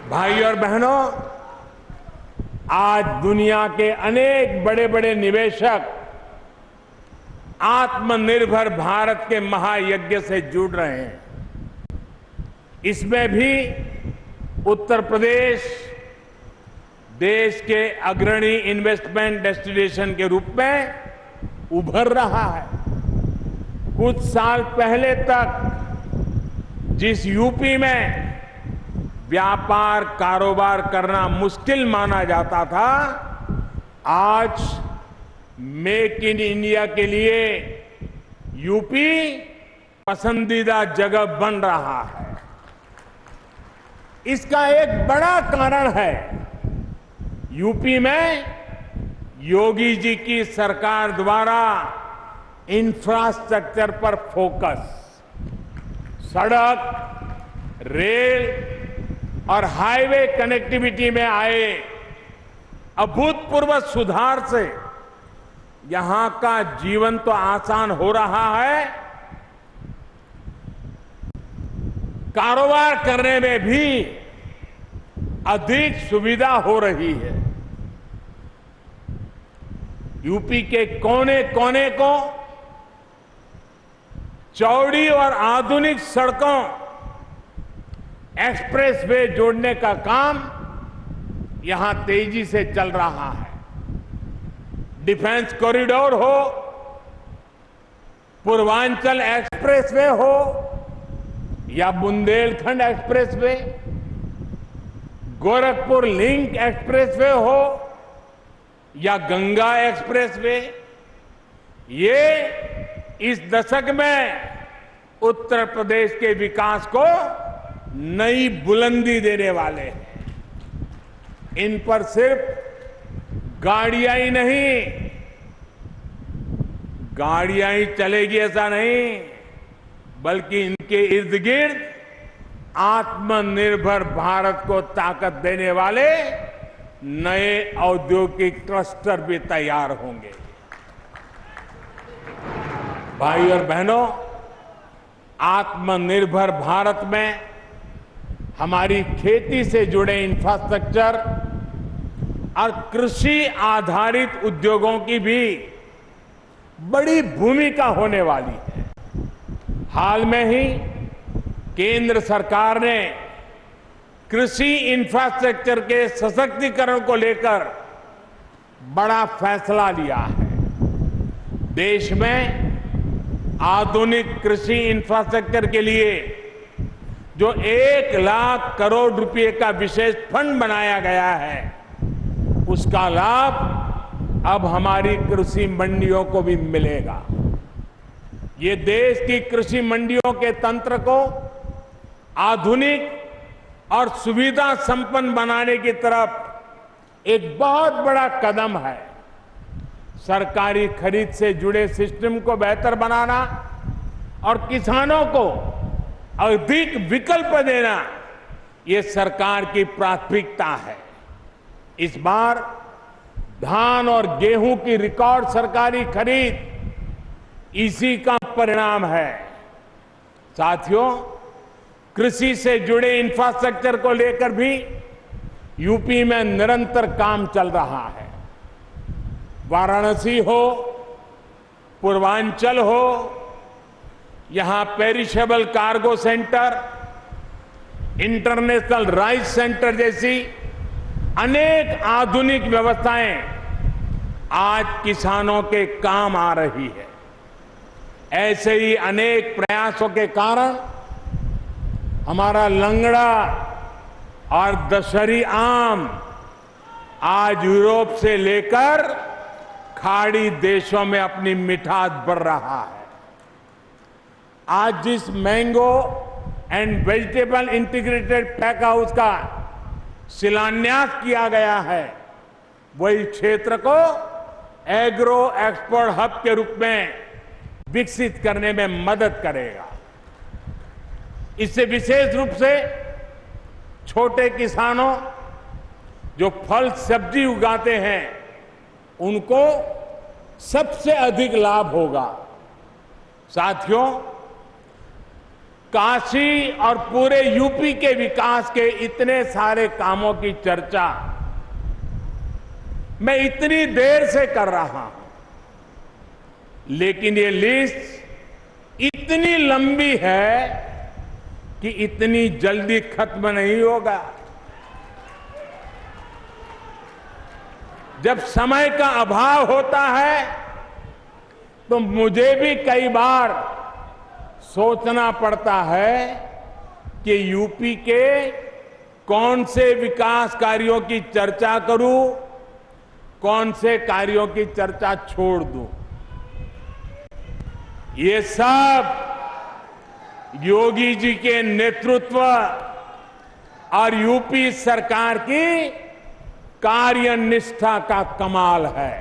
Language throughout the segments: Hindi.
भाई और बहनों, आज दुनिया के अनेक बड़े बड़े निवेशक आत्मनिर्भर भारत के महायज्ञ से जुड़ रहे हैं। इसमें भी उत्तर प्रदेश देश के अग्रणी इन्वेस्टमेंट डेस्टिनेशन के रूप में उभर रहा है। कुछ साल पहले तक जिस यूपी में व्यापार कारोबार करना मुश्किल माना जाता था, आज मेक इन इंडिया के लिए यूपी पसंदीदा जगह बन रहा है। इसका एक बड़ा कारण है यूपी में योगी जी की सरकार द्वारा इंफ्रास्ट्रक्चर पर फोकस, सड़क, रेल और हाईवे कनेक्टिविटी में आए अभूतपूर्व सुधार से यहां का जीवन तो आसान हो रहा है, कारोबार करने में भी अधिक सुविधा हो रही है। यूपी के कोने कोने को चौड़ी और आधुनिक सड़कों, एक्सप्रेसवे जोड़ने का काम यहां तेजी से चल रहा है। डिफेंस कॉरिडोर हो, पूर्वांचल एक्सप्रेसवे हो या Bundelkhand expressway, Gorakhpur link expressway हो या गंगा एक्सप्रेसवे, ये इस दशक में उत्तर प्रदेश के विकास को नई बुलंदी देने वाले हैं। इन पर सिर्फ गाड़ियां ही नहीं, गाड़ियां ही चलेगी ऐसा नहीं, बल्कि इनके इर्द गिर्द आत्मनिर्भर भारत को ताकत देने वाले नए औद्योगिक क्लस्टर भी तैयार होंगे। भाई और बहनों, आत्मनिर्भर भारत में हमारी खेती से जुड़े इंफ्रास्ट्रक्चर और कृषि आधारित उद्योगों की भी बड़ी भूमिका होने वाली है। हाल में ही केंद्र सरकार ने कृषि इंफ्रास्ट्रक्चर के सशक्तिकरण को लेकर बड़ा फैसला लिया है। देश में आधुनिक कृषि इंफ्रास्ट्रक्चर के लिए जो 1 लाख करोड़ रुपए का विशेष फंड बनाया गया है, उसका लाभ अब हमारी कृषि मंडियों को भी मिलेगा। ये देश की कृषि मंडियों के तंत्र को आधुनिक और सुविधा संपन्न बनाने की तरफ एक बहुत बड़ा कदम है। सरकारी खरीद से जुड़े सिस्टम को बेहतर बनाना और किसानों को अधिक विकल्प देना, ये सरकार की प्राथमिकता है। इस बार धान और गेहूं की रिकॉर्ड सरकारी खरीद इसी का परिणाम है। साथियों, कृषि से जुड़े इंफ्रास्ट्रक्चर को लेकर भी यूपी में निरंतर काम चल रहा है। वाराणसी हो, पूर्वांचल हो, यहां perishable cargo centre, international rice centre जैसी अनेक आधुनिक व्यवस्थाएं आज किसानों के काम आ रही है। ऐसे ही अनेक प्रयासों के कारण हमारा लंगड़ा और दशहरी आम आज यूरोप से लेकर खाड़ी देशों में अपनी मिठास बढ़ रहा है। आज जिस mango and vegetable integrated pack house का शिलान्यास किया गया है, वही क्षेत्र को एग्रो एक्सपोर्ट हब के रूप में विकसित करने में मदद करेगा। इससे विशेष रूप से छोटे किसानों जो फल सब्जी उगाते हैं, उनको सबसे अधिक लाभ होगा। साथियों, काशी और पूरे यूपी के विकास के इतने सारे कामों की चर्चा मैं इतनी देर से कर रहा हूं, लेकिन ये लिस्ट इतनी लंबी है कि इतनी जल्दी खत्म नहीं होगा। जब समय का अभाव होता है तो मुझे भी कई बार सोचना पड़ता है कि यूपी के कौन से विकास कार्यों की चर्चा करूं, कौन से कार्यों की चर्चा छोड़ दूं। ये सब योगी जी के नेतृत्व और यूपी सरकार की कार्यनिष्ठा का कमाल है।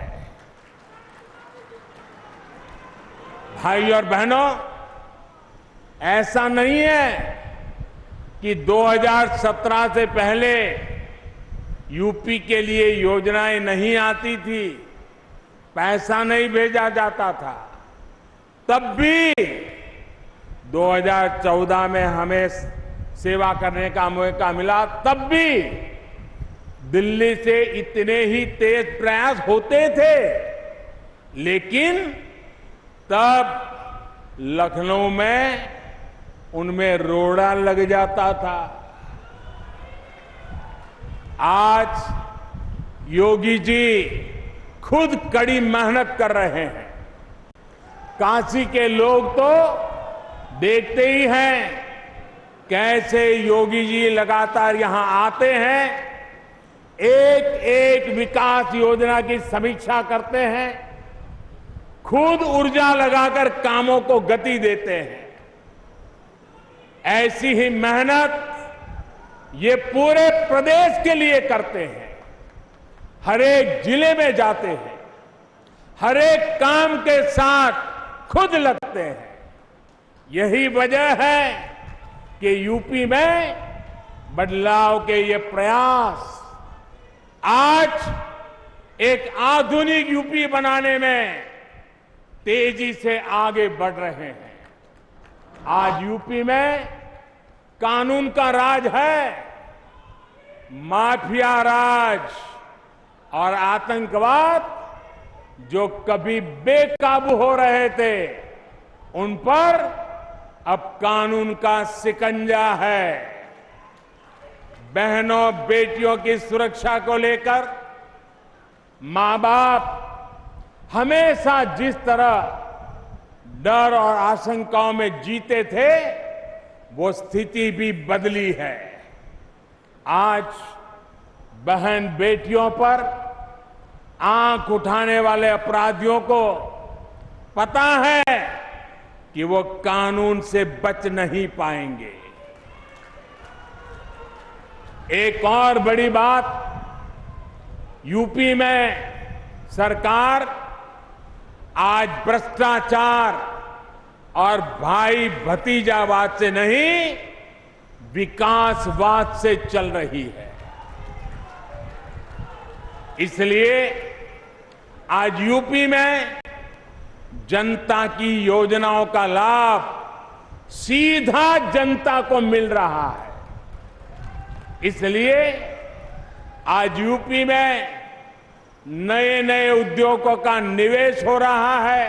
भाई और बहनों, ऐसा नहीं है कि 2017 से पहले यूपी के लिए योजनाएं नहीं आती थी, पैसा नहीं भेजा जाता था। तब भी 2014 में हमें सेवा करने का मौका मिला, तब भी दिल्ली से इतने ही तेज प्रयास होते थे, लेकिन तब लखनऊ में उनमें रोड़ा लग जाता था। आज योगी जी खुद कड़ी मेहनत कर रहे हैं। काशी के लोग तो देखते ही हैं कैसे योगी जी लगातार यहां आते हैं, एक एक विकास योजना की समीक्षा करते हैं, खुद ऊर्जा लगाकर कामों को गति देते हैं। ऐसी ही मेहनत ये पूरे प्रदेश के लिए करते हैं। हर एक जिले में जाते हैं, हर एक काम के साथ खुद लगते हैं। यही वजह है कि यूपी में बदलाव के ये प्रयास आज एक आधुनिक यूपी बनाने में तेजी से आगे बढ़ रहे हैं। आज यूपी में कानून का राज है, माफिया राज और आतंकवाद जो कभी बेकाबू हो रहे थे, उन पर अब कानून का शिकंजा है। बहनों बेटियों की सुरक्षा को लेकर मां बाप हमेशा जिस तरह डर और आशंकाओं में जीते थे, वो स्थिति भी बदली है। आज बहन बेटियों पर आंख उठाने वाले अपराधियों को पता है कि वो कानून से बच नहीं पाएंगे। एक और बड़ी बात, यूपी में सरकार आज भ्रष्टाचार और भाई भतीजावाद से नहीं, विकासवाद से चल रही है। इसलिए आज यूपी में जनता की योजनाओं का लाभ सीधा जनता को मिल रहा है। इसलिए आज यूपी में नए नए उद्योगों का निवेश हो रहा है,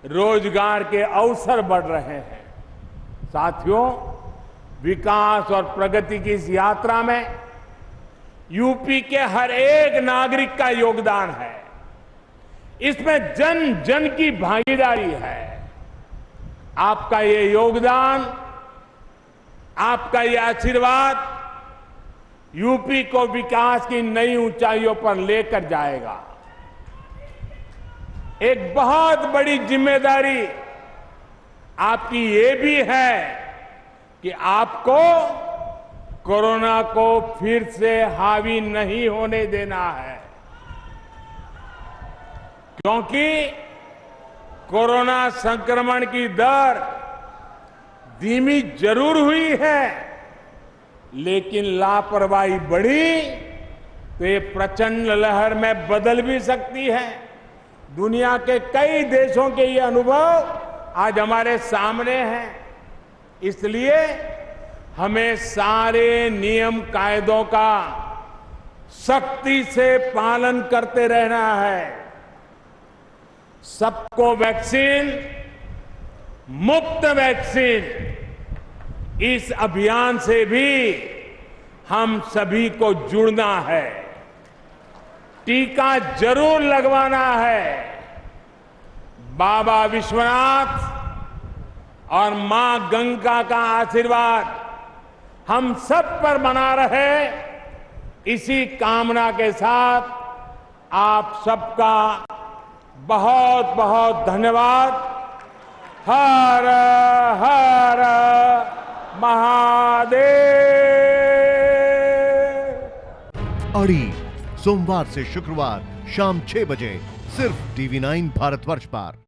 रोजगार के अवसर बढ़ रहे हैं। साथियों, विकास और प्रगति की इस यात्रा में यूपी के हर एक नागरिक का योगदान है। इसमें जन जन की भागीदारी है। आपका ये योगदान, आपका ये आशीर्वाद यूपी को विकास की नई ऊंचाइयों पर लेकर जाएगा। एक बहुत बड़ी जिम्मेदारी आपकी ये भी है कि आपको कोरोना को फिर से हावी नहीं होने देना है, क्योंकि कोरोना संक्रमण की दर धीमी जरूर हुई है, लेकिन लापरवाही बढ़ी तो ये प्रचंड लहर में बदल भी सकती है। दुनिया के कई देशों के ये अनुभव आज हमारे सामने हैं। इसलिए हमें सारे नियम कायदों का सख्ती से पालन करते रहना है। सबको वैक्सीन, मुफ्त वैक्सीन, इस अभियान से भी हम सभी को जुड़ना है। टीका जरूर लगवाना है। बाबा विश्वनाथ और मां गंगा का आशीर्वाद हम सब पर बना रहे, इसी कामना के साथ आप सबका बहुत बहुत धन्यवाद। हर हर महादेव। अड़ी सोमवार से शुक्रवार शाम 6 बजे सिर्फ TV9 भारतवर्ष पर।